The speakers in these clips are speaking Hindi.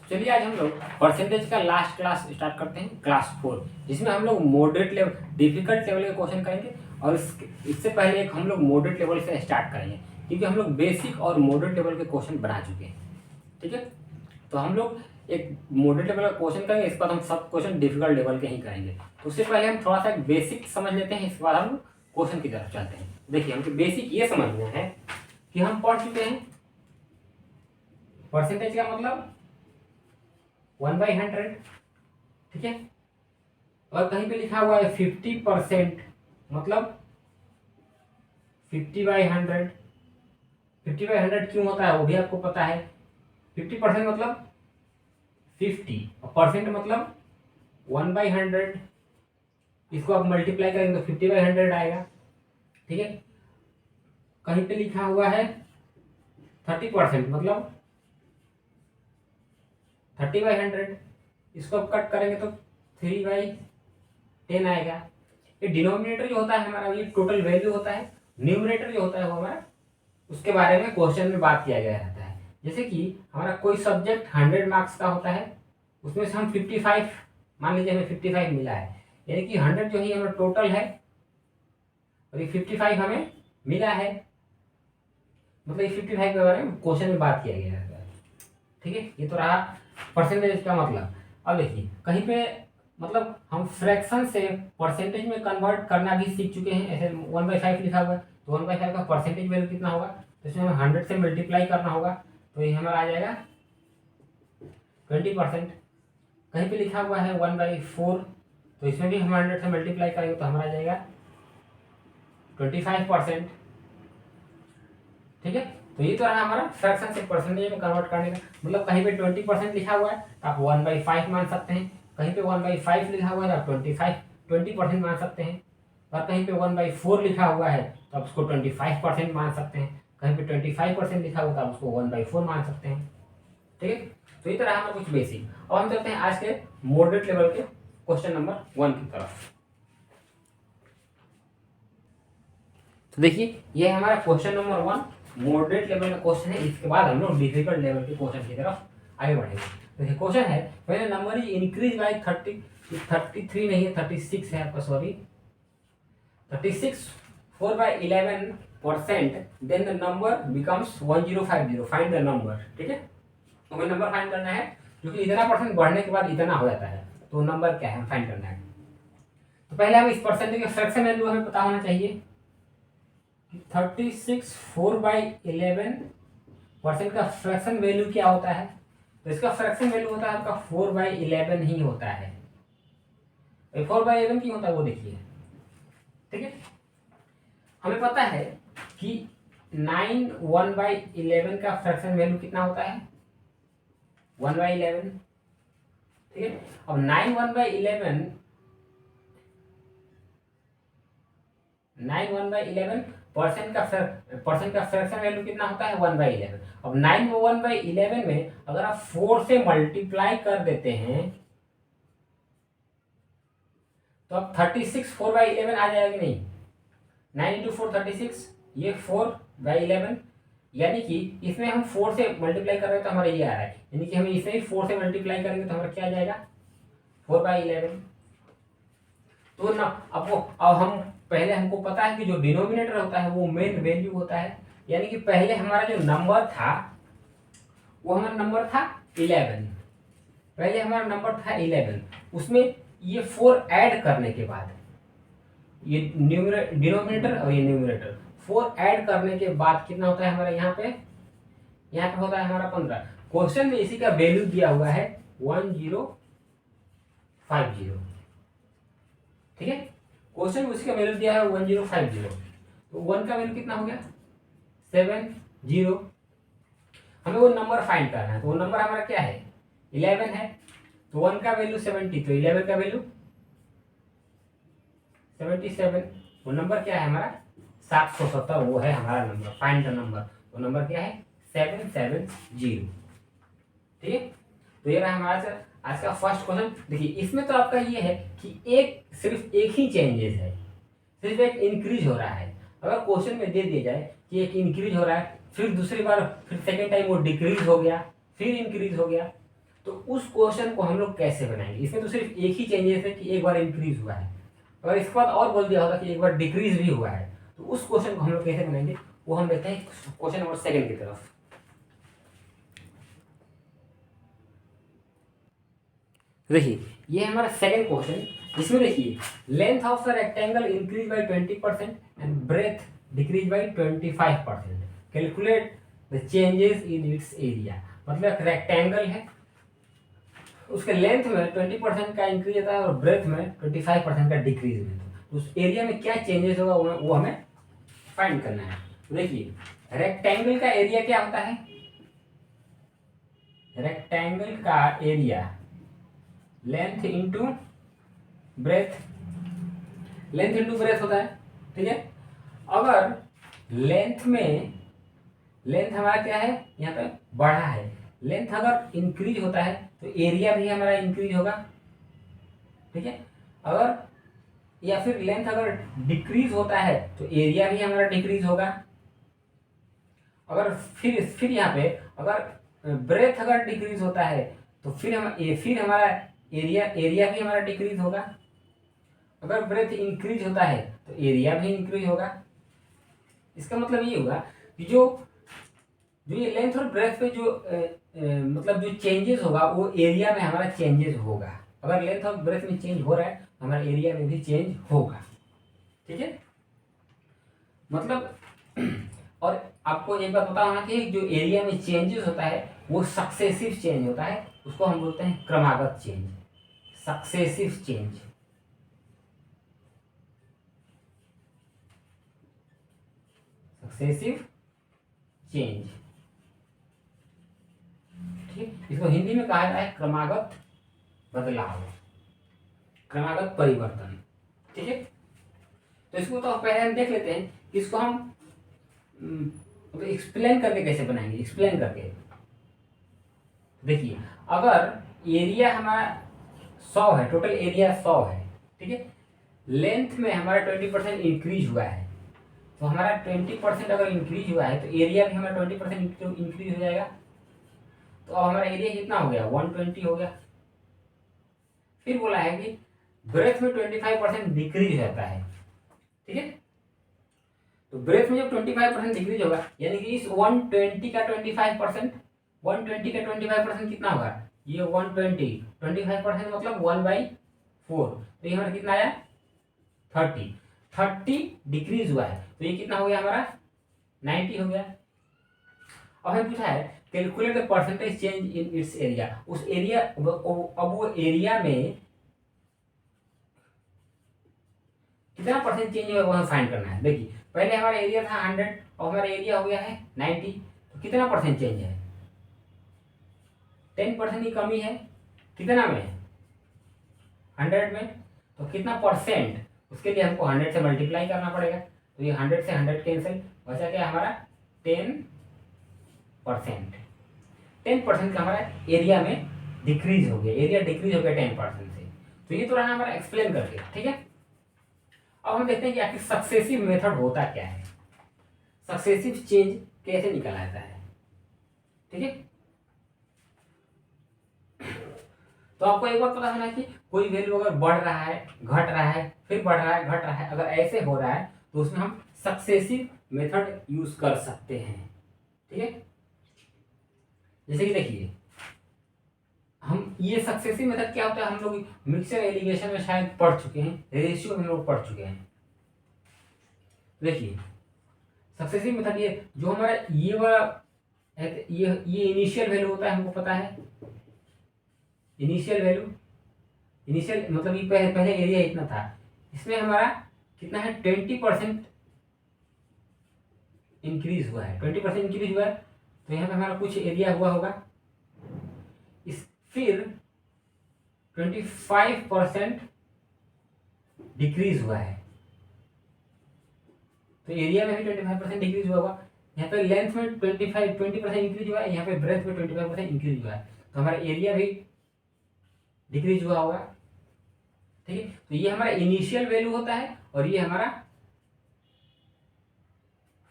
चलिए आज हम लोग परसेंटेज का लास्ट क्लास स्टार्ट करते हैं, क्लास 4, जिसमें हम लोग मॉडरेट लेवल डिफिकल्ट लेवल के क्वेश्चन करेंगे। और इससे पहले एक हम लोग मॉडरेट लेवल से स्टार्ट करेंगे, क्योंकि हम लोग बेसिक और मॉडरेट लेवल के क्वेश्चन बना चुके हैं। ठीक है, तो हम लोग एक मॉडरेट लेवल का क्वेश्चन करेंगे, इसके बाद हम सब क्वेश्चन डिफिकल्ट लेवल के ही करेंगे। तो उससे पहले हम थोड़ा सा एक बेसिक समझ लेते हैं, इसके बाद हम क्वेश्चन की तरफ चलते हैं। देखिए, हमको बेसिक ये समझना है कि हम पढ़ चुके हैं परसेंटेज का मतलब 1/100। ठीक है, और कहीं पे लिखा हुआ है 50% मतलब 50/100। 50/100 क्यों होता है वो भी आपको पता है। 50% मतलब 50 और परसेंट मतलब 1/100। इसको आप मल्टीप्लाई करेंगे तो 50/100 आएगा। ठीक है, कहीं पे लिखा हुआ है 30% मतलब 30/100। इसको आप कट करेंगे तो 3/10 आएगा। ये डिनोमिनेटर जो होता है हमारा, ये टोटल वैल्यू होता है। न्यूमरेटर जो होता है वो हमारा, उसके बारे में क्वेश्चन में बात किया गया रहता है। जैसे कि हमारा कोई सब्जेक्ट 100 मार्क्स का होता है, उसमें से हम 55 मान लीजिए हमें 55 मिला है, यानी कि 100 जो है हमारा टोटल है और ये 55 हमें मिला है, मतलब ये 55 के बारे में क्वेश्चन में बात किया गया रहता है। ठीक है, ये तो रहा परसेंटेज का मतलब। अब देखिए, कहीं पे मतलब हम फ्रैक्शन से परसेंटेज में कन्वर्ट करना भी सीख चुके हैं। ऐसे 1/5 लिखा हुआ है, तो 1/5 का परसेंटेज वैल्यू कितना होगा, तो इसमें हमें 100 से मल्टीप्लाई करना होगा, तो ये हमारा आ जाएगा 20%। कहीं पे लिखा हुआ है 1/4, तो इसमें भी हम 100 से मल्टीप्लाई करेंगे तो हमारा आ जाएगा 25%। ठीक है, तो ये तो रहा हमारा फ्रैक्शन से परसेंटेज में कन्वर्ट करने का मतलब। कहीं पे 20% लिखा हुआ है तो आप 1/5 मान सकते हैं, कहीं पे 1/5 लिखा हुआ है तो आप 20% मान सकते हैं, और कहीं पे 1/4 लिखा हुआ है तो आप उसको 25% मान सकते हैं, कहीं पे 25% लिखा हुआ है तो आप उसको 1/4 मान सकते हैं। ठीक है, तो ये तो रहा हमारा कुछ बेसिक। अब हम चलते हैं आज के मॉडरेट लेवल के क्वेश्चन नंबर 1 की तरफ। तो देखिए, ये हमारा क्वेश्चन नंबर 1 मॉडरेट लेवल का क्वेश्चन है। इसके बाद हम लोग डिफिकल्ट लेवल के क्वेश्चन की तरफ आगे बढ़ेंगे। देखिए, क्वेश्चन है when a number is increase by 33 नहीं है, 36 है आपका, sorry 36 4/11%, then the number becomes 1050। Find the number. ठीक है, तो हमें नंबर फाइंड करना है, क्योंकि इतना परसेंट बढ़ने के बाद इतना हो जाता है, तो नंबर क्या है फाइंड करना है। तो पहले हम इस परसेंटेज के फ्रैक्शन वैल्यू हमें पता होना चाहिए। 36 4/11% का फ्रैक्शन वैल्यू क्या होता है, तो इसका फ्रैक्शन वैल्यू होता है आपका 4/11 ही होता है। 4/11 क्यों होता है वो देखिए। ठीक है, हमें पता है कि 9 1/11 का फ्रैक्शन वैल्यू कितना होता है, 1/11। ठीक है, अब 9 1/11 परसेंट का फ्रैक्शन वैल्यू कितना होता है, 1/11। अब 9 1/11 में अगर आप 4 से मल्टीप्लाई कर देते हैं तो अब 36 4/11 आ जाएगा कि नहीं। 9 × 4 36, ये 4/11, यानी कि इसमें हम 4 से मल्टीप्लाई कर रहे हैं तो हमारा ये आ रहा है, यानी कि हमें इसे ही 4 से मल्टीप्लाई करेंगे तो हमारा क्या आ जाएगा, 4/11। तो ना अब हम पहले हमको पता है कि जो डिनोमिनेटर होता है वो मेन वैल्यू होता है, यानी कि पहले हमारा जो नंबर था वो हमारा नंबर था 11। पहले हमारा नंबर था 11, उसमें ये 4 ऐड करने के बाद, ये डिनोमिनेटर और ये न्यूमरेटर 4 ऐड करने के बाद कितना होता है हमारा, यहाँ पे होता है हमारा 15। क्वेश्चन में इसी का वैल्यू दिया हुआ है 1050। ठीक है, क्वेश्चन में उसी का वैल्यू दिया है 1050, तो 1 का वैल्यू कितना हो गया, 70। हमें वो नंबर फाइंड करना है, तो वो नंबर हमारा क्या है, 11 है, तो 1 का वैल्यू 70, तो 11 का वैल्यू 77। वो नंबर क्या है हमारा, 770, वो है हमारा नंबर, फाइंड द नंबर। वो नंबर क्या है, 770। ठीक है, तो ये रहा हमारा आज का फर्स्ट क्वेश्चन। देखिए, इसमें तो आपका ये है कि सिर्फ एक ही चेंजेस है, सिर्फ एक इंक्रीज हो रहा है। अगर क्वेश्चन में दे दिया जाए कि एक इंक्रीज हो रहा है, फिर दूसरी बार फिर सेकेंड टाइम वो डिक्रीज हो गया, फिर इंक्रीज हो गया, तो उस क्वेश्चन को हम लोग कैसे बनाएंगे? इसमें तो सिर्फ एक ही चेंजेस है कि एक बार इंक्रीज हुआ है, अगर इसके बाद और बोल दिया होता कि एक बार डिक्रीज भी हुआ है, तो उस क्वेश्चन को हम लोग कैसे बनाएंगे वो हम देखते हैं क्वेश्चन नंबर 2 की तरफ। देखिए ये हमारा सेकंड क्वेश्चन, जिसमें देखिए length of the rectangle increase by 20% and breadth decrease by 25%, calculate the changes in its area. मतलब एक रेक्टेंगल है, उसके लेंथ में 20% का इंक्रीज होता है और ब्रेथ में 25% का डिक्रीज होता है, तो उस एरिया में क्या चेंजेस होगा वो हमें फाइंड करना है। तो देखिए रेक्टेंगल का एरिया क्या होता है? रेक्टेंगल का area length into breadth, length into breadth होता है, ठीक है। अगर लेंथ हमारा क्या है, यहाँ पे बढ़ा है, लेंथ अगर इंक्रीज होता है तो एरिया भी हमारा इंक्रीज होगा, ठीक है। अगर या फिर लेंथ अगर डिक्रीज होता है तो एरिया भी हमारा डिक्रीज होगा। अगर फिर यहाँ पे अगर ब्रेथ अगर डिक्रीज होता है तो फिर हमारा एरिया भी हमारा डिक्रीज होगा। अगर ब्रेथ इंक्रीज होता है तो एरिया भी इंक्रीज होगा। इसका मतलब ये होगा कि जो ये लेंथ और ब्रेथ पे जो मतलब जो चेंजेस होगा वो एरिया में हमारा चेंजेस होगा। अगर लेंथ और ब्रेथ में चेंज हो रहा है तो हमारा एरिया में भी चेंज होगा, ठीक है। मतलब और आपको एक बात पता होना कि जो एरिया में चेंजेस होता है वो सक्सेसिव चेंज होता है, उसको हम बोलते हैं क्रमागत change, successive change. Successive change, ठीक। इसको हिंदी में कहा जाता है क्रमागत बदलाव, क्रमागत परिवर्तन, ठीक है। तो इसको तो पहले हम देख लेते हैं कि इसको हम तो एक्सप्लेन करके कैसे बनाएंगे। एक्सप्लेन करके देखिए, अगर एरिया हमारा 100 है, टोटल एरिया 100 है, ठीक है। लेंथ में हमारा 20% इंक्रीज हुआ है, तो हमारा 20% अगर इंक्रीज हुआ है तो एरिया भी हमारा 20% इंक्रीज हो जाएगा। तो अब हमारा एरिया कितना हो गया? 120 हो गया। फिर बोला है कि ब्रेथ में 25% डिक्रीज रहता है, ठीक है। तो ब्रेथ में जब 25% डिक्रीज होगा यानी कि इस 120 का 25%, 120 का 25% कितना होगा? ये 120, 25% मतलब 1/4, तो ये हमारा कितना आया? 30 डिक्रीज हुआ है तो ये कितना हो गया हमारा? 90 हो गया। अब हमें पूछा है calculate the percentage change in its area. उस एरिया अब वो एरिया में कितना परसेंट चेंज हुआ वो हमें फाइंड करना है। देखिए पहले हमारा एरिया था 100 और हमारा एरिया हो गया है 90, तो कितना परसेंट चेंज है? 10% की कमी है। कितना में? 100 में। तो कितना परसेंट? उसके लिए हमको 100 से मल्टीप्लाई करना पड़ेगा, तो ये 100 से 100 कैंसिल, बचा क्या हमारा? 10%। 10% का हमारा एरिया में डिक्रीज हो गया, एरिया डिक्रीज हो गया 10% से। तो ये तो रहा हमारा एक्सप्लेन करके, ठीक है। अब हम देखते हैं कि आखिर सक्सेसिव मेथड होता क्या है, सक्सेसिव चेंज कैसे निकल आता है, ठीक है। तो आपको एक बात पता होना कि कोई वैल्यू अगर बढ़ रहा है, घट रहा है, फिर बढ़ रहा है, घट रहा है, अगर ऐसे हो रहा है तो उसमें हम सक्सेसिव मेथड यूज कर सकते हैं, ठीक है। जैसे कि देखिए हम ये सक्सेसिव मेथड क्या होता है, हम लोग मिक्सचर एलिगेशन में शायद पढ़ चुके हैं, रेशियो में हम लोग पढ़ चुके हैं। देखिए सक्सेसिव मेथड ये जो हमारा ये वाला ये इनिशियल वैल्यू होता है, हमको पता है इनिशियल वैल्यू, इनिशियल मतलब ये पहले एरिया इतना था, इसमें हमारा कितना है? 20% इंक्रीज हुआ है, 20% इंक्रीज हुआ है, तो यहाँ पे हमारा कुछ एरिया हुआ होगा। इस फिर 25% डिक्रीज हुआ है, तो एरिया में भी 25% डिक्रीज हुआ होगा। यहाँ पे लेंथ में 20% इंक्रीज हुआ है, यहाँ पे ब्रेथ में 25% इंक्रीज हुआ है, तो हमारा एरिया भी डिक्रीज हुआ होगा, ठीक है। तो ये हमारा इनिशियल वैल्यू होता है और ये हमारा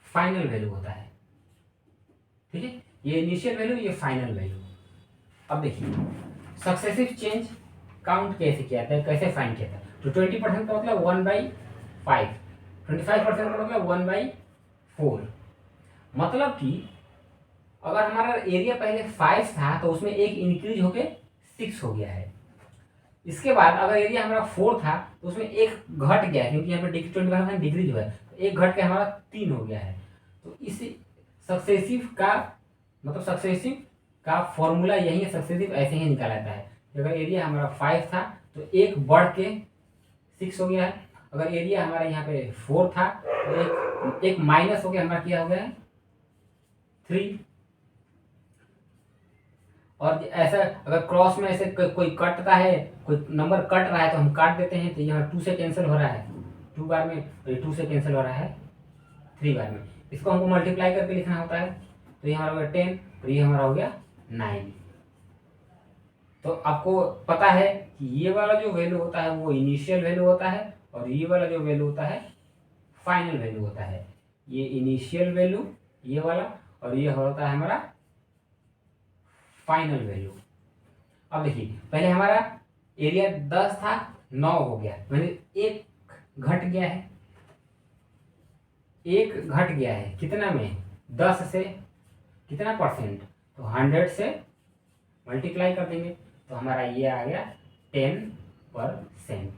फाइनल वैल्यू होता है, ठीक है। ये इनिशियल वैल्यू, ये फाइनल वैल्यू, अब देखिए सक्सेसिव चेंज काउंट कैसे किया जाता है, कैसे फाइंड किया जाता है। तो 20% का मतलब 1/5, 25% का मतलब 1/4। मतलब कि अगर हमारा एरिया पहले 5 था तो उसमें एक इंक्रीज होके 6 हो गया है। इसके बाद अगर एरिया हमारा 4 था तो उसमें एक घट गया, क्योंकि यहाँ पे 25% डिग्री जो है तो एक घट के हमारा 3 हो गया है। तो इस सक्सेसिव का मतलब सक्सेसिव का फॉर्मूला यही है, सक्सेसिव ऐसे ही निकाला जाता है कि अगर एरिया हमारा 5 था तो एक बढ़ के 6 हो गया है। अगर एरिया हमारा यहाँ पे 4 था तो एक माइनस हो गया, हमारा क्या हो गया है 3। और ऐसा अगर क्रॉस में ऐसे कोई कटता है, कोई नंबर कट रहा है तो हम काट देते हैं, तो यहाँ 2 से कैंसिल हो रहा है 2 बार में, और ये 2 से कैंसिल हो रहा है 3 बार में। इसको हमको मल्टीप्लाई करके लिखना होता है, तो ये हमारा हो गया 10 और ये हमारा हो गया 9। तो आपको पता है कि ये वाला जो वैल्यू होता है वो इनिशियल वैल्यू होता है, और ये वाला जो वैल्यू होता है फाइनल वैल्यू होता है। ये इनिशियल वैल्यू ये वाला, और ये होता है हमारा फाइनल वैल्यू। अब देखिए पहले हमारा एरिया 10 था 9 हो गया, मैंने एक घट गया है, एक घट गया है कितना में 10 से कितना परसेंट, तो 100 से मल्टीप्लाई कर देंगे तो हमारा ये आ गया 10%।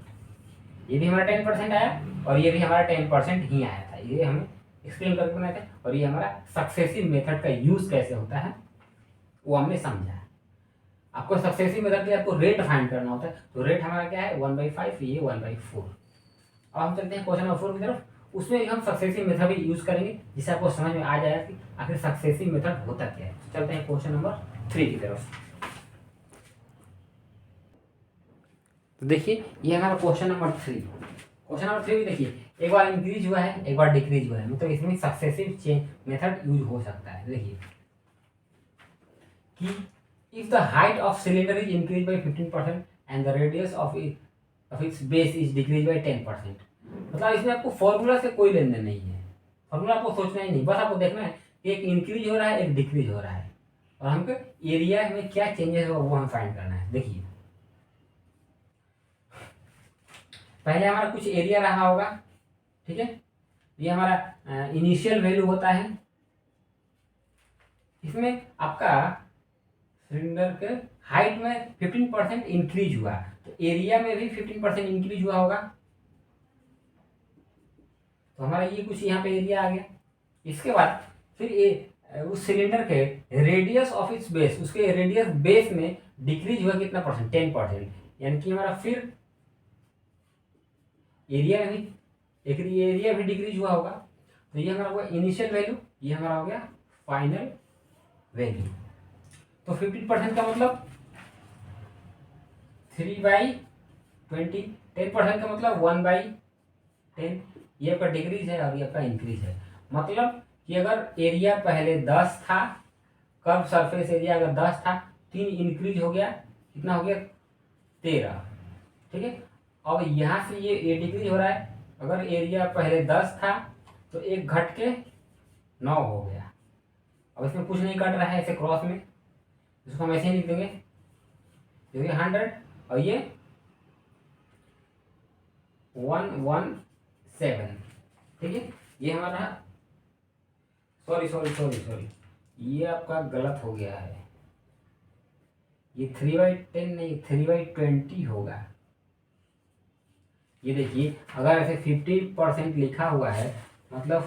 ये भी हमारा 10% आया और ये भी हमारा 10% ही आया था। ये हमें एक्सप्लेन करके बनाए थे, और ये हमारा सक्सेसिव मेथड का यूज कैसे होता है वो हमने समझा। आपको सक्सेसिव मेथड के आपको रेट फाइंड करना होता है, तो रेट हमारा क्या है 1/5, ये 1/4। अब हम चलते हैं क्वेश्चन नंबर 4 की तरफ। उसमें हम सक्सेसिव मेथड भी यूज करेंगे जिससे आपको समझ में आ जाएगा कि आखिर सक्सेसिव मेथड होता क्या है। चलते हैं क्वेश्चन नंबर 3 की तरफ। तो देखिए ये हमारा क्वेश्चन नंबर 3। क्वेश्चन नंबर 3 भी देखिए, एक बार इंक्रीज हुआ है एक बार डिक्रीज हुआ है, मतलब इसमें सक्सेसिव चेंज मेथड यूज हो सकता है। देखिए कि if the height of cylinder is increased by 15% and the radius of its base is decreased by 10%, मतलब इसमें आपको फॉर्मूला से कोई लेन देन नहीं है, फॉर्मूला आपको सोचना ही नहीं, बस आपको देखना है कि एक इंक्रीज हो रहा है एक डिक्रीज हो रहा है, और हमको एरिया में क्या चेंजेस होगा वो हम फाइंड करना है। देखिए पहले हमारा कुछ एरिया रहा होगा, ठीक है, ये हमारा इनिशियल वैल्यू होता है। इसमें आपका सिलेंडर के हाइट में 15% इंक्रीज हुआ, तो एरिया में भी 15% इंक्रीज हुआ होगा, तो हमारा ये कुछ यहाँ पे एरिया आ गया। इसके बाद फिर ये उस सिलेंडर के रेडियस ऑफ इट्स बेस, उसके रेडियस बेस में डिक्रीज हुआ कितना परसेंट 10%, यानी कि हमारा फिर एरिया में भी एक एरिया भी डिक्रीज हुआ होगा। तो ये हमारा हुआ इनिशियल वैल्यू, ये हमारा हो गया फाइनल वैल्यू। तो 15% का मतलब 3/20, 10% का मतलब 1/10। ये आपका डिक्रीज है और ये आपका इंक्रीज है। मतलब कि अगर एरिया पहले 10 था, कर्व सरफेस एरिया अगर 10 था, 3 इंक्रीज हो गया, कितना हो गया 13, ठीक है। अब यहाँ से ये डिक्रीज हो रहा है, अगर एरिया पहले 10 था तो एक घट के 9 हो गया। अब इसमें कुछ नहीं कट रहा है ऐसे क्रॉस में, इसको हम ऐसे ही लिख देंगे, ये 100 और ये 117, ठीक है। ये हमारा सॉरी ये आपका गलत हो गया है, ये 3/10 नहीं 3/20 होगा। ये देखिए अगर ऐसे 50% लिखा हुआ है मतलब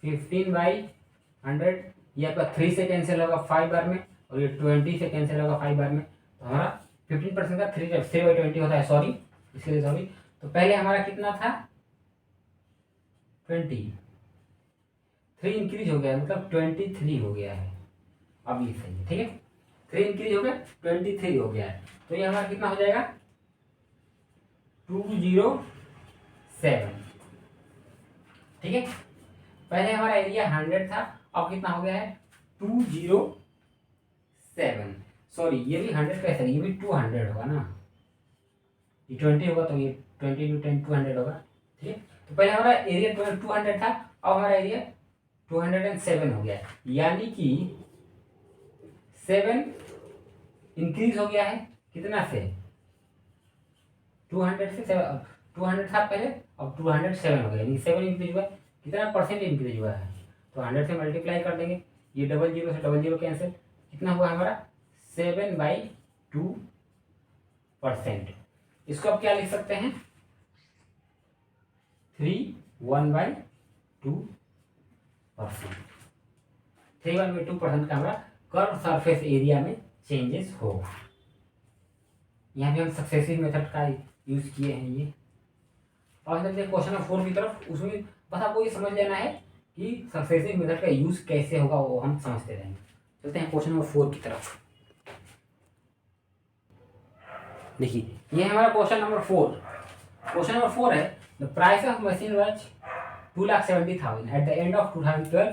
15/100, ये आपका 3 से कैंसिल होगा 5 बार में, और ये 20 से कैंसिल होगा 5 बार में, तो हमारा 15% का 3/20 होता है, सॉरी इसके लिए सॉरी। तो पहले हमारा कितना था 20, 3 इंक्रीज हो गया मतलब 23 हो गया है। अब ये सही है, ठीक है, 3 इंक्रीज हो गया 23 हो गया है। तो ये हमारा कितना हो जाएगा 207, ठीक है। पहले हमारा एरिया 100 था, अब कितना हो गया है 207। सॉरी ये भी 100 कैसे, ये भी 200 होगा ना, ये 20 होगा तो ये 20 × 10 200 होगा, ठीक है। तो पहले हमारा एरिया 200 था, अब हमारा एरिया 207 हो गया, यानी कि 7 इंक्रीज हो गया है कितना से 200 से 200 था पहले, अब 207 हो गया, यानी 7 इंक्रीज हुआ है। कितना परसेंट इंक्रीज हुआ है, तो 100 से मल्टीप्लाई कर देंगे, ये डबल जीरो से डबल जीरो कैंसिल, कितना हुआ हमारा 7/2%। इसको अब क्या लिख सकते हैं 3/1/2%। 3/1/2% का हमारा कर्व सरफेस एरिया में चेंजेस होगा। यहाँ पे हम सक्सेसिव मेथड का यूज किए हैं ये। और चलते हैं क्वेश्चन नंबर 4 की तरफ। उसमें बस आपको ये समझ लेना है कि सक्सेसिव मेथड का यूज कैसे होगा, वो हम समझते रहेंगे। चलते हैं क्वेश्चन नंबर 4 की तरफ। देखिए ये है हमारा क्वेश्चन नंबर 4। क्वेश्चन नंबर 4 है the price of machine was 2,70,000 at the end of 2012।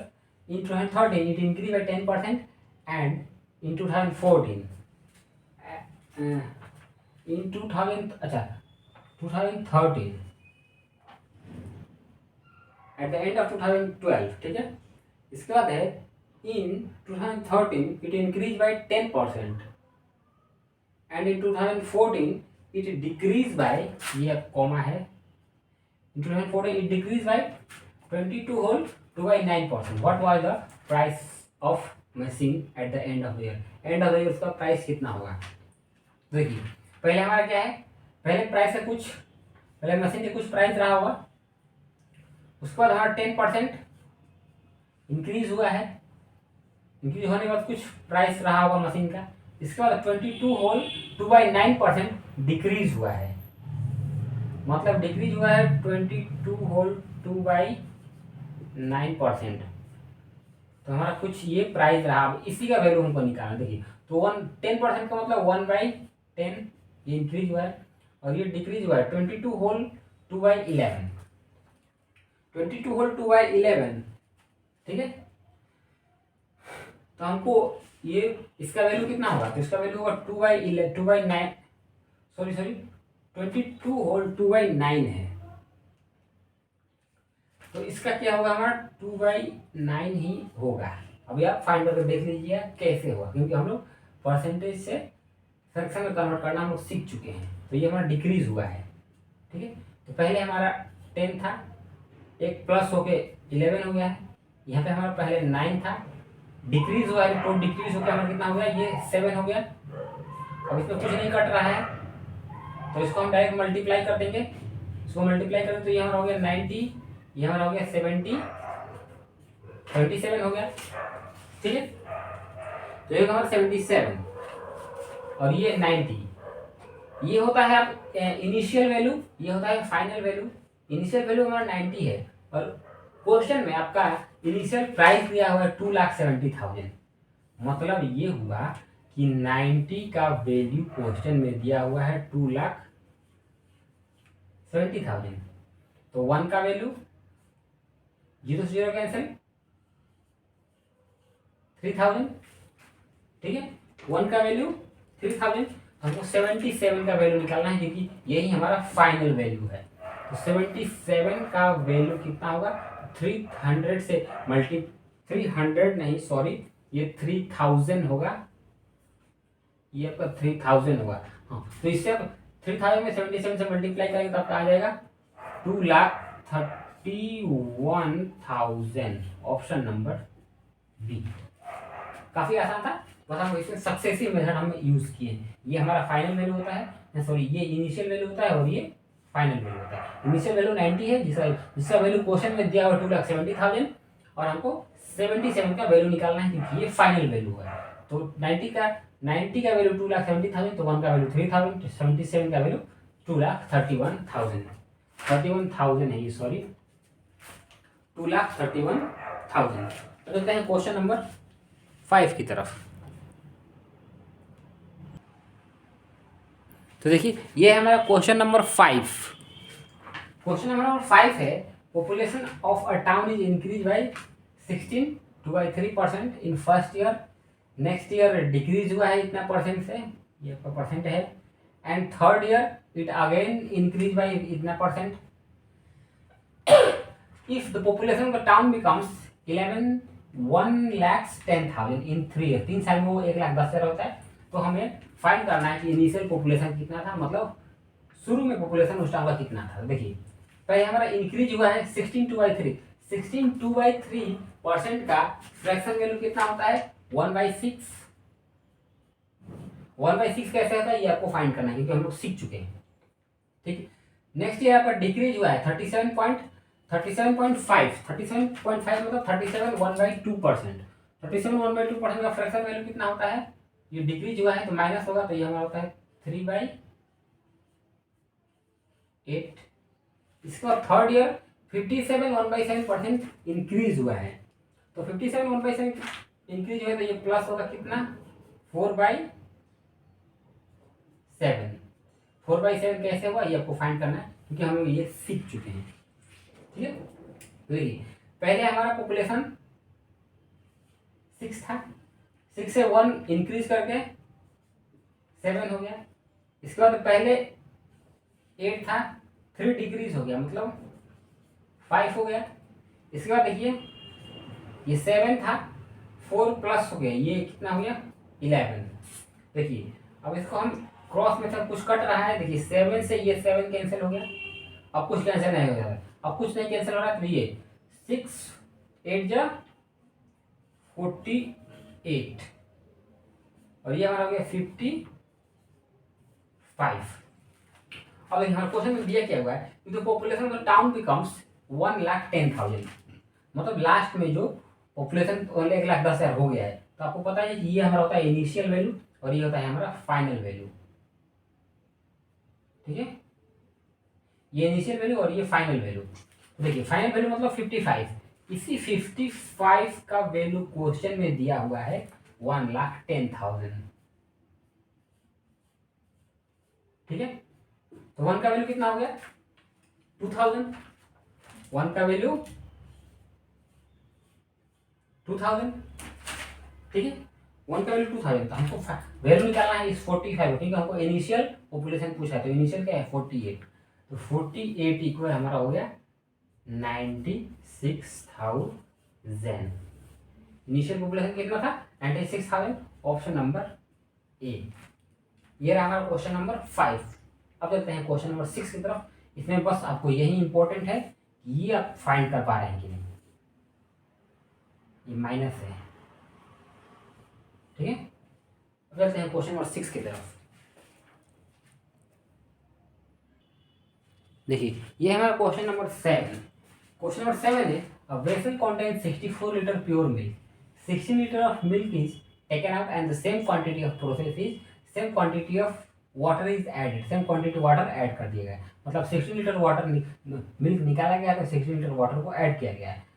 In 2013 it increase by 10% and in 2014 in 2013 at the end of 2012, ठीक है। इसके बाद है इन 2013 it increase by 10% and in 2014 it decrease by, ये कॉमा है, इन 2014 it decrease by 22.9%। What was the price of machine at the end of the year. End of the year उसका प्राइस कितना होगा। देखिए पहले हमारा क्या है, पहले प्राइस है कुछ, पहले मशीन के कुछ प्राइस रहा होगा, उसके बाद हमारा 10% इंक्रीज हुआ है, इंक्रीज होने के बाद कुछ प्राइस रहा होगा मशीन का, इसके बाद 22.9% डिक्रीज हुआ है, मतलब डिक्रीज हुआ है 22.9%। तो हमारा कुछ ये प्राइस रहा, अब इसी का वैल्यू हमको निकालना। देखिए तो 10% का मतलब 1/10 ये इंक्रीज हुआ है, और ये डिक्रीज हुआ है 22/11, 22/11, ठीक है। तो हमको ये इसका वैल्यू कितना होगा, तो इसका वैल्यू होगा 2/9, सॉरी 22/9 है, तो इसका क्या होगा हमारा 2/9 ही होगा। अभी आप फाइंड करके देख लीजिए कैसे होगा, क्योंकि हम लोग परसेंटेज से फ्रैक्शन में कन्वर्ट करना हम लोग सीख चुके हैं। तो ये हमारा डिक्रीज हुआ है, ठीक है। तो पहले हमारा 10 था, एक प्लस होके 11 हो गया है, यहाँ पे हमारा पहले 9 था, डिक्रीज हुआ है, तो डिक्रीज होकर हमारा कितना हो गया, ये 7 हो गया। अब इसमें कुछ नहीं कट रहा है, तो इसको हम डायरेक्ट मल्टीप्लाई कर देंगे, इसको मल्टीप्लाई करें तो ये हमारा हो गया 90, ये हमारा हो गया 77 हो गया, ठीक है। तो ये हमारा 77 और ये 90, ये होता है आप इनिशियल वैल्यू, ये होता है फाइनल वैल्यू। इनिशियल वैल्यू हमारा 90 है, और क्वेश्चन में आपका इनिशियल प्राइस दिया हुआ है 2,70,000, मतलब ये हुआ कि 90 का वैल्यू क्वेश्चन में दिया हुआ है 2,70,000। तो 1 का वैल्यू 0 से 0 कैंसिल 3,000, ठीक है। 1 का वैल्यू 3,000, हमको 77 का वैल्यू निकालना है, क्योंकि यही हमारा फाइनल वैल्यू है। तो 77 का वैल्यू कितना होगा, 300 से 300 नहीं सॉरी, ये 3000 होगा, ये आपका 3000 होगा। हाँ तो इससे आप 3000 में 77 से मल्टीप्लाई करेंगे तो आपका आ जाएगा 2,31,000, ऑप्शन नंबर बी। काफी आसान था, बस हम इसमें सक्सेसिव मेथड हम यूज किए। ये हमारा फाइनल वैल्यू होता है, सॉरी ये इनिशियल वैल्यू होता है और ये फाइनल वैल्यू होता है। इनिशियल वैल्यू 90 है, जिसका वैल्यू क्वेश्चन में दिया हुआ 2,70,000, और हमको 77 का वैल्यू निकालना है, क्योंकि ये फाइनल वैल्यू है। तो 90 का वैल्यू 2,70,000, तो 1 का वैल्यू 3,000, 77 का वैल्यू 2,31,000 है, ये सॉरी 2,31,000। तो चलते हैं क्वेश्चन नंबर 5 की तरफ। तो देखिए ये है हमारा क्वेश्चन नंबर 5। क्वेश्चन नंबर 5 है population of a town is increase by 16.3% in first year, next year decrease हुआ है इतना परसेंट से, ये आपका परसेंट है, and third year it again increase by इतना percent. If the population of the town becomes 1,10,000 in 3 year, 3 साल में वो 1,10,000 होता है, तो हमें फाइंड करना है कि इनिशियल पॉपुलेशन कितना था, मतलब शुरू में पॉपुलेशन उस टाइम का कितना था। देखिए पहले हमारा इंक्रीज हुआ है 16/2/3, 16/2/3% का फ्रैक्शन वैल्यू कितना होता है 1/6। 1/6 कैसे होता है ये आपको फाइंड करना है क्योंकि हम लोग सीख चुके हैं। ठीक है, नेक्स्ट यहाँ पर डिक्रीज हुआ है 37.5 मतलब 37 1/2%। 37 1/2% का फ्रैक्शन वैल्यू कितना होता है, ये डिक्रीज हुआ है तो माइनस होगा, तो ये हमारा होता है 3/8। इसके बाद थर्ड ईयर 57 1/7% इंक्रीज हुआ है, तो 57 1/7 इंक्रीज हुआ है तो ये प्लस होगा कितना 4/7। 4/7 कैसे हुआ ये आपको फाइंड करना है क्योंकि हम लोग ये सीख चुके हैं। ठीक है, तो देखिए पहले हमारा पॉपुलेशन 6 था, 6 से 1 इंक्रीज करके 7 हो गया। इसके बाद पहले 8 था, 3 डिक्रीज हो गया मतलब 5 हो गया। इसके बाद देखिए ये 7 था, 4 प्लस हो गया, ये कितना हो गया 11। देखिए अब इसको हम क्रॉस मेथड कुछ कट रहा है, देखिए 7 से ये 7 कैंसिल हो गया, अब कुछ कैंसिल नहीं हो रहा है, अब कुछ नहीं कैंसिल हो रहा है, तो ये 6 8 जा 48 और ये हमारा हो गया 55। अब यहाँ क्वेश्चन में दिया क्या हुआ है, the population of the town becomes 1,10,000, मतलब लास्ट में जो पॉपुलेशन 1,10,000 हो गया है, तो आपको पता है कि ये हमारा होता है इनिशियल वैल्यू और ये होता है हमारा फाइनल वैल्यू। ठीक है, ये इनिशियल वैल्यू और ये फाइनल वैल्यू। तो देखिए फाइनल वैल्यू मतलब 55, इसी 55 का वैल्यू क्वेश्चन में दिया हुआ है 1,10,000। ठीक है, तो 1 का वैल्यू कितना हो गया 2000, 1 का वैल्यू 2000। ठीक है, 1 का वैल्यू 2000, तो हमको वैल्यू निकालना है इस 45 क्योंकि हमको इनिशियल पॉपुलेशन पूछा है, तो इनिशियल क्या है 48, तो 48 इक्वल हमारा हो गया 96,000। इनिशियल पॉपुलेशन कितना था 96,000, ऑप्शन नंबर ए। ये रहा हमारा क्वेश्चन नंबर 5। अब चलते हैं क्वेश्चन नंबर 6 की तरफ। इसमें बस आपको यही इंपॉर्टेंट है ये आप फाइंड कर पा रहे हैं कि नहीं, ये माइनस है। ठीक है, अब चलते हैं क्वेश्चन नंबर 6 की तरफ। देखिए ये हमारा क्वेश्चन नंबर 7। क्वेश्चन नंबर 7 है a vessel contains 64 liter pure milk, 16 liter of milk is taken out and the same quantity of process is same quantity of water is added, same quantity water add कर दिया गया है, मतलब 16 लीटर वाटर मिल्क निकाला गया तो 16 लीटर वाटर को ऐड किया गया है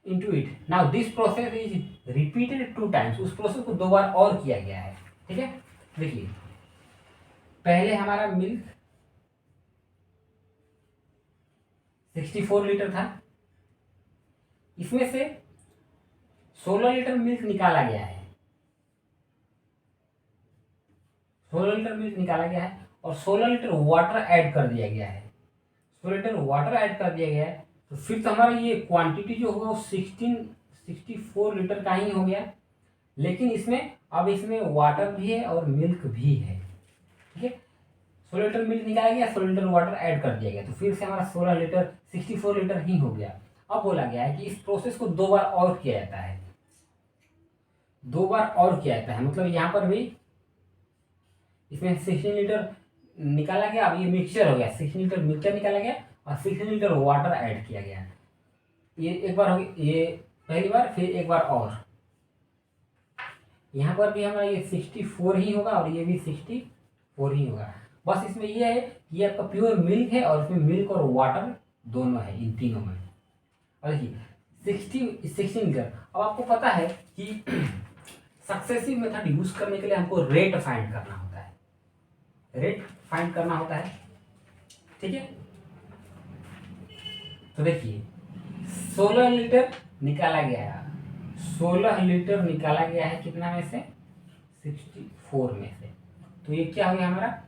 into it. Now this process is repeated 2 times, उस प्रोसेस को 2 बार और किया गया है। ठीक है, देखिए पहले हमारा मिल्क 64 लीटर था, इसमें से 16 लीटर मिल्क निकाला गया है, 16 लीटर मिल्क निकाला गया है और 16 लीटर वाटर ऐड कर दिया गया है। 16 लीटर वाटर ऐड कर दिया गया है तो फिर तो हमारा ये क्वांटिटी जो होगा वो 64 लीटर का ही हो गया, लेकिन इसमें वाटर भी है और मिल्क भी है। ठीक है, 16 लीटर मिल्क निकाला गया, 16 लीटर वाटर ऐड कर दिया गया, तो फिर से हमारा 16 लीटर 64 लीटर ही हो गया। अब बोला गया है कि इस प्रोसेस को 2 बार और किया जाता है, 2 बार और किया जाता है, मतलब यहाँ पर भी इसमें 16 लीटर निकाला गया, अब ये मिक्सचर हो गया, 16 लीटर मिक्सचर निकाला गया और 16 लीटर वाटर ऐड किया गया। ये एक बार हो गया, ये पहली बार, फिर एक बार और यहाँ पर भी हमारा ये 64 ही होगा और ये भी 64 ही होगा। बस इसमें ये है कि ये आपका प्योर मिल्क है और इसमें मिल्क और वाटर दोनों है इन तीनों में। और देखिए 16 लीटर। अब आपको पता है कि सक्सेसिव मेथड यूज करने के लिए हमको रेट फाइंड करना होता है, रेट फाइंड करना होता है। ठीक है, तो देखिए 16 लीटर निकाला गया है, 16 लीटर निकाला गया है कितना में से 64 में से, तो ये क्या हो गया हमारा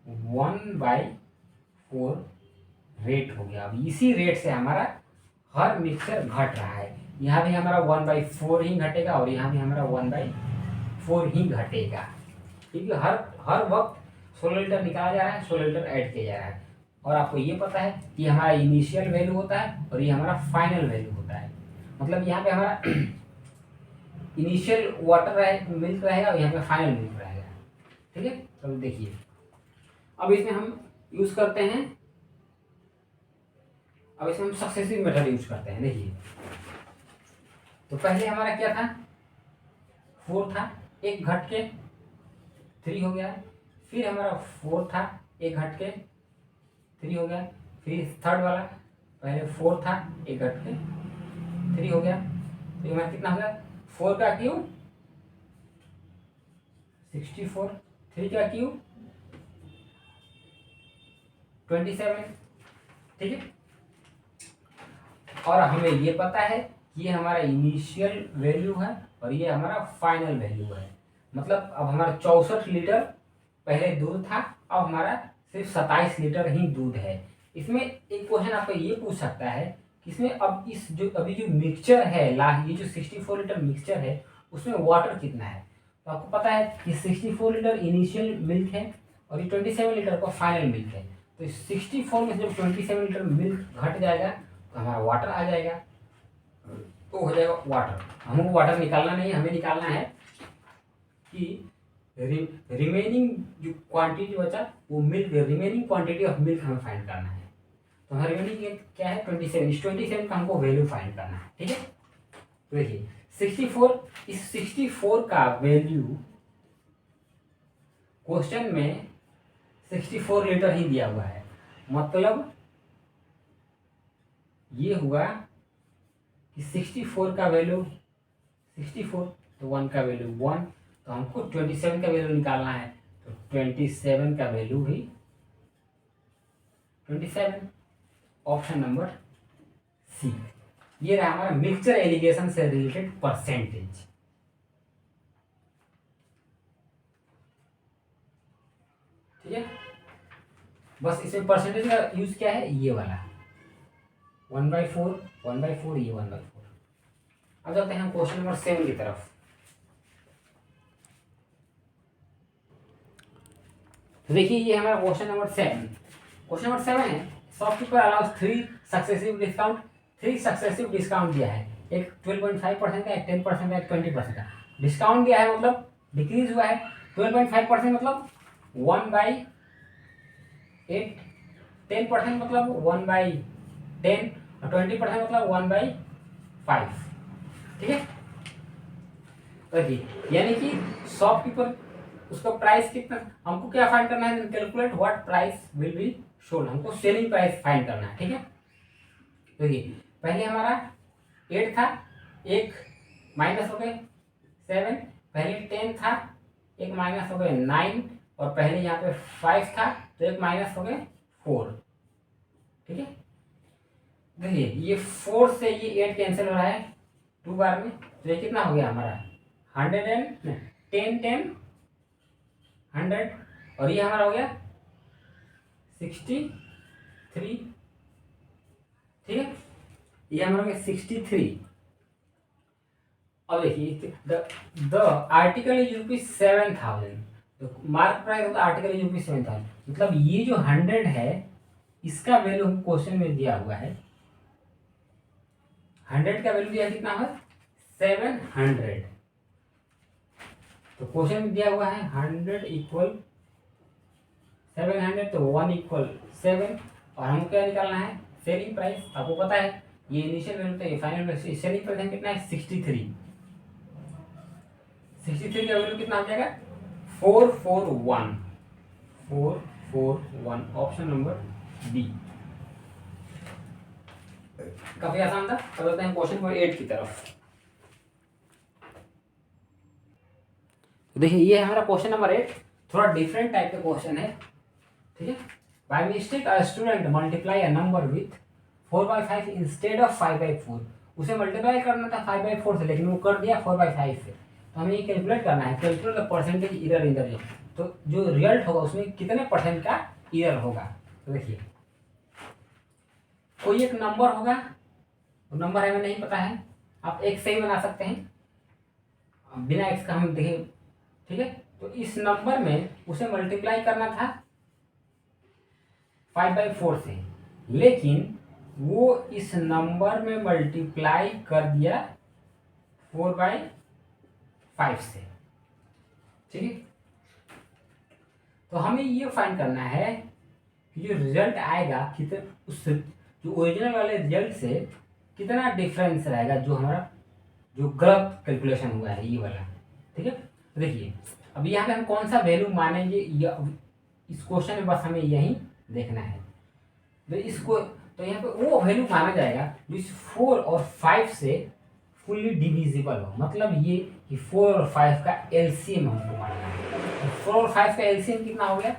1/4 रेट हो गया। अब इसी रेट से हमारा हर मिक्सचर घट रहा है, यहाँ भी हमारा 1/4 ही घटेगा और यहाँ भी हमारा 1/4 ही घटेगा। क्योंकि हर हर वक्त 16 लीटर निकाला जा रहा है, 16 लीटर ऐड किया जा रहा है। और आपको ये पता है कि हमारा इनिशियल वैल्यू होता है और ये हमारा फाइनल वैल्यू होता है। मतलब यहाँ पे हमारा इनिशियल वाटर रहे मिल्क रहेगा और यहाँ पे फाइनल मिल्क रहेगा। ठीक है, तो देखिए अब इसमें हम यूज करते हैं, अब इसमें हम सक्सेसिव मेथड यूज करते हैं। देखिए तो पहले हमारा क्या था, 4 था, एक घट के 3 हो गया। फिर हमारा 4 था, एक घट के 3 हो गया। फिर थर्ड वाला, पहले 4 था, एक घट के 3 हो गया। तो हमारा कितना हो गया, 4 का क्यूब 64, 3 का क्यूब 27। ठीक है, और हमें ये पता है कि ये हमारा इनिशियल वैल्यू है और ये हमारा फाइनल वैल्यू है। मतलब अब हमारा 64 लीटर पहले दूध था, अब हमारा सिर्फ 27 लीटर ही दूध है। इसमें एक क्वेश्चन आपको ये पूछ सकता है कि इसमें अब इस जो अभी जो मिक्सचर है लास्ट, ये जो 64 लीटर मिक्सचर है उसमें वाटर कितना है। तो आपको पता है कि 64 लीटर इनिशियल मिल्क है और ये 27 लीटर का फाइनल मिल्क है। तो 64 में जब 27 लीटर मिल्क घट जाएगा तो हमारा वाटर आ जाएगा, तो हो जाएगा वाटर। हमको वाटर निकालना नहीं है, हमें निकालना है कि रिमेनिंग जो क्वांटिटी बचा वो milk, remaining quantity of milk हमें फाइंड करना है। तो हमारा रिमेनिंग क्या है 27, इस 27 का हमको वैल्यू फाइंड करना है। ठीक है, तो देखिए 64, इस 64 का वैल्यू क्वेश्चन में 64 लीटर ही दिया हुआ है। मतलब ये हुआ कि 64 का वैल्यू 64, तो 1 का वैल्यू 1, तो हमको 27 का वैल्यू निकालना है। तो 27 का वैल्यू भी 27, ऑप्शन नंबर सी। ये रहा हमारा मिक्सचर एलिगेशन से रिलेटेड परसेंटेज। ठीक है, बस इसमें परसेंटेज का यूज क्या है, ये वाला 1/4, 1/4, ये 1/4। अब चलते हैं हम क्वेश्चन नंबर 7 की तरफ। तो देखिए ये हमारा क्वेश्चन नंबर 7, क्वेश्चन नंबर 7 है, shopkeeper allows 3 successive discount, 3 successive discount दिया है। एक 12.5% का, एक 10% का, एक 20% का डिस्काउंट दिया है, मतलब डिक्रीज हुआ है। 12.5% मतलब 1/8, 10% मतलब 1/10 और 20% मतलब 1/5। ठीक है, देखिए यानी कि शॉपकीपर उसका प्राइस कितना, हमको क्या फाइंड करना है, calculate what price will be sold, हमको सेलिंग प्राइस फाइंड करना है। ठीक है, देखिए पहले हमारा 8 था, एक माइनस हो गए 7, पहले 10 था, एक माइनस हो गए 9, और पहले यहाँ पे 5 था तो एक माइनस हो गए 4। ठीक है, देखिए ये 4 से ये 8 कैंसिल हो रहा है 2 बार में, तो ये कितना हो गया हमारा 10, 100, और ये हमारा हो गया 63। ठीक है, ये हमारा हो गया 63। अब देखिए द आर्टिकल इज ₹7,000, तो mark price of the article is ₹7,000। मतलब ये जो 100 है इसका वैल्यू हम क्वेश्चन में दिया हुआ है, 100 का वैल्यू दिया कितना है 700। तो क्वेश्चन में दिया हुआ है 100 इक्वल 700, तो 1 इक्वल 7, और हमको क्या निकालना है सेलिंग प्राइस। आपको पता है ये इनिशियल वैल्यू था, ये फाइनल वैल्यू, सेलिंग प्राइस कितना है 63। 63 का वैल्यू कितना हो जाएगा 441, 441, ऑप्शन नंबर बी। काफी आसान था। अब चलते हैं क्वेश्चन नंबर 8 की तरफ। तो देखिए ये हमारा क्वेश्चन नंबर 8, थोड़ा डिफरेंट टाइप का क्वेश्चन है। ठीक है, by mistake a student multiply a number with 4/5 instead of 5/4। उसे मल्टीप्लाई करना था 5/4 से, लेकिन वो कर दिया 4/5 से। तो हमें ये कैलकुलेट करना है, calculate the percentage error in the result. तो जो रिजल्ट होगा उसमें कितने परसेंट का इरर होगा। तो देखिए कोई एक नंबर होगा, वो नंबर हमें नहीं पता है, आप x से ही बना सकते हैं बिना x का हम देखें। ठीक है, तो इस नंबर में उसे मल्टीप्लाई करना था 5/4 से, लेकिन वो इस नंबर में मल्टीप्लाई कर दिया 4/5 से। ठीक है, तो हमें ये फाइंड करना है कि जो रिजल्ट आएगा कितना, उस जो ओरिजिनल वाले रिजल्ट से कितना डिफरेंस रहेगा, जो हमारा जो गलत कैलकुलेशन हुआ है ये वाला। ठीक है, तो देखिए अब यहाँ पे हम कौन सा वैल्यू मानेंगे, इस क्वेश्चन में बस हमें यही देखना है। तो इसको तो यहाँ पे वो वैल्यू माना जाएगा जो इस 4 और 5 से फुल्ली डिविजिबल हो, मतलब ये कि 4 और 5 का एलसीएम हमको मानना है। तो 4 और 5 का एलसीएम कितना हो गया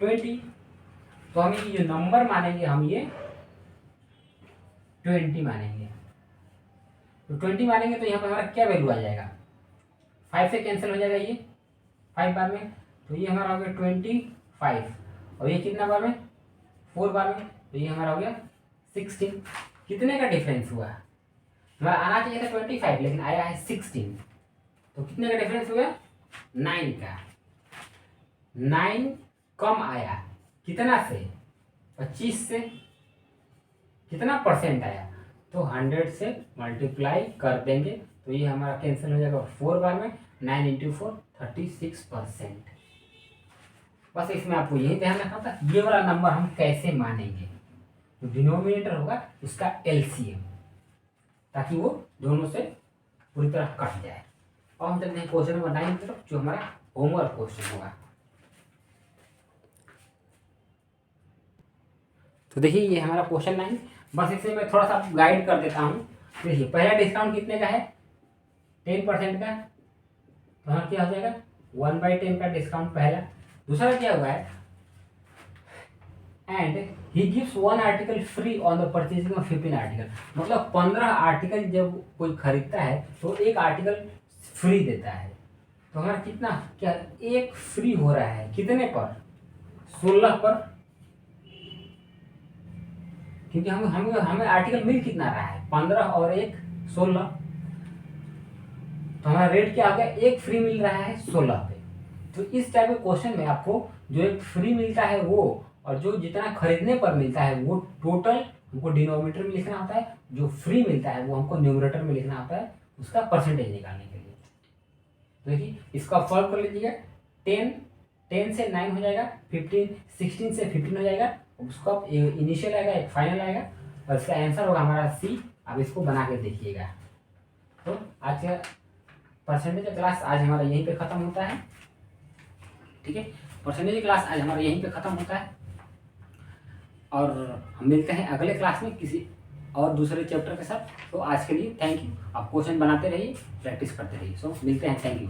20। तो हम ये जो नंबर मानेंगे हम ये 20 मानेंगे। तो 20 मानेंगे तो यहाँ पर हमारा क्या वैल्यू आ जाएगा, 5 से कैंसिल हो जाएगा ये 5 बार में, तो ये हमारा हो गया 25, और ये कितना बार में 4 बार में, तो ये हमारा हो गया 16। कितने का डिफरेंस हुआ, हमारा आना चाहिए था 25 लेकिन आया है 16, तो कितने का डिफरेंस हुआ 9 का। 9 कम आया कितना से, 25 से, कितना परसेंट आया, तो 100 से मल्टीप्लाई कर देंगे, तो ये हमारा कैंसिल हो जाएगा 4 बार में, 9 × 4 36%। बस इसमें आपको यही ध्यान रखना था, ये वाला नंबर हम कैसे मानेंगे, तो डिनोमिनेटर होगा उसका एलसीएम, ताकि वो दोनों से पूरी तरह कट जाए। और हम चलते हैं क्वेश्चन नंबर 9 की तरफ, जो हमारा होमवर्क क्वेश्चन होगा। तो देखिए ये हमारा क्वेश्चन 9, बस इसे मैं थोड़ा सा गाइड कर देता हूँ। देखिए पहला डिस्काउंट कितने का है 10% का, तो हाँ क्या हो जाएगा 1/10 का डिस्काउंट पहला। दूसरा क्या हुआ है, and he gives 1 article free on the purchasing of 15 article, मतलब 15 आर्टिकल जब कोई खरीदता है तो एक आर्टिकल फ्री देता है। तो हमारा कितना क्या एक फ्री हो रहा है, कितने पर 16 पर, क्योंकि हमें आर्टिकल मिल कितना रहा है 15 और 1 16, तो हमारा रेट क्या आ गया, एक फ्री मिल रहा है 16 पे। तो इस टाइप के क्वेश्चन में आपको जो एक फ्री मिलता है वो, और जो जितना खरीदने पर मिलता है वो टोटल हमको डिनोमिनेटर में लिखना होता है, जो फ्री मिलता है वो हमको न्यूमरेटर में लिखना होता है, उसका परसेंटेज निकालने के लिए। तो देखिए इसका फॉल्व कर लीजिएगा, 10 से 9 हो जाएगा, 16 से 15 हो जाएगा, उसका इनिशियल आएगा एक फाइनल आएगा, और इसका आंसर होगा हमारा सी। अब इसको बना के देखिएगा। तो आज का परसेंटेज क्लास आज हमारा यहीं पे ख़त्म होता है। ठीक है, परसेंटेज क्लास आज हमारा यहीं पे ख़त्म होता है, और हम मिलते हैं अगले क्लास में किसी और दूसरे चैप्टर के साथ। तो आज के लिए थैंक यू। आप क्वेश्चन बनाते रहिए, प्रैक्टिस करते रहिए। सो मिलते हैं, थैंक यू।